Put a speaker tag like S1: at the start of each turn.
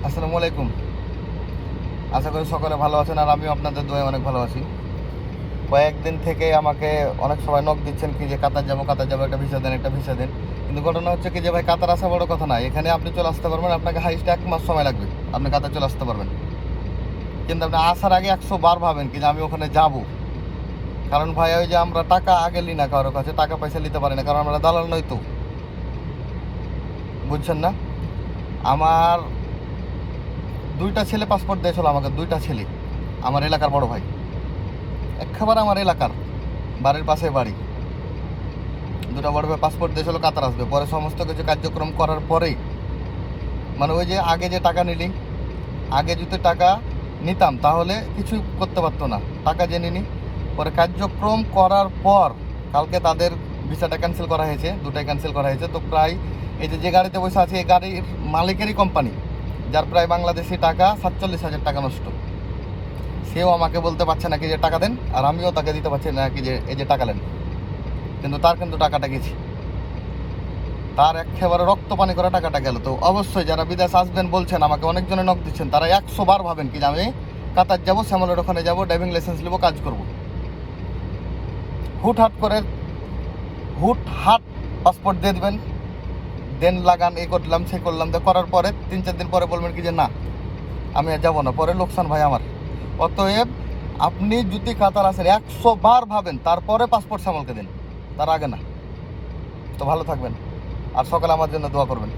S1: আসসালামু আলাইকুম। আশা করি সকলে ভালো আছেন, আর আমিও আপনাদের দোয়ায় অনেক ভালো আছি। কয়েকদিন থেকে আমাকে অনেক সময় নক দিচ্ছেন কি যে কাতার যাবো একটা ভিসা দেন, একটা ভিসা দেন। কিন্তু ঘটনা হচ্ছে কি যে ভাই, কাতার আসা বড় কথা না। এখানে আপনি চলে আসতে পারবেন, আপনাকে হাইস্ট 1 মাস সময় লাগবে, আপনি কাতার চলে আসতে পারবেন। কিন্তু আপনি আসার আগে 100 বার ভাবেন কি যে আমি ওখানে যাব। কারণ ভাই, ওই যে আমরা টাকা আগে লি না কারোর কাছে, টাকা পয়সা নিতে পারি না, কারণ আমরা দালাল নই তো, বুঝছেন না? আমার 2টা ছেলে পাসপোর্ট দিয়েছিল আমাকে, 2টা ছেলে, আমার এলাকার বড় ভাই, একেবারে আমার এলাকার বাড়ির পাশে বাড়ি। 2টা বড় ভাই পাসপোর্ট দিয়েছিল কাতার আসবে। পরে সমস্ত কিছু কার্যক্রম করার পরেই, মানে ওই যে আগে যে টাকা নিলি, আগে যদি টাকা নিতাম তাহলে কিছু করতে পারতো না, টাকা জেনে নি। পরে কার্যক্রম করার পর কালকে তাদের ভিসাটা ক্যান্সেল করা হয়েছে, 2টাই ক্যান্সেল করা হয়েছে। তো প্রায় এই যে গাড়িতে বসে আছে, এই গাড়ির মালিকেরই কোম্পানি, যার প্রায় বাংলাদেশি টাকা 47,000 টাকা নষ্ট। সেও আমাকে বলতে পারছে না কি যে টাকা দেন, আর আমিও তাকে দিতে পারছি না কি যে এই যে টাকা নেন। কিন্তু তার কিন্তু টাকাটা গেছে, তার একেবারে রক্ত পানি করে টাকাটা গেল। তো অবশ্যই যারা বিদেশ আসবেন বলছেন, আমাকে অনেকজনে নক দিচ্ছেন, তারা 100 বার ভাবেন কি যে আমি কাতার যাবো, শ্যামলের ওখানে যাবো, ড্রাইভিং লাইসেন্স নেবো, কাজ করব। হুটহাট করে হুটহাট পাসপোর্ট দিয়ে দেবেন, দেন লাগান, এ করলাম সে করলাম, করার পরে 3-4 দিন পরে বলবেন কি যে না আমি আর যাবো না, পরে লোকসান ভাই আমার। অতএব আপনি যদি কাতার আসেন 100 বার ভাবেন, তারপরে পাসপোর্ট শ্যামলকে দিন, তার আগে না। তো ভালো থাকবেন, আর সকালে আমার জন্য দোয়া করবেন।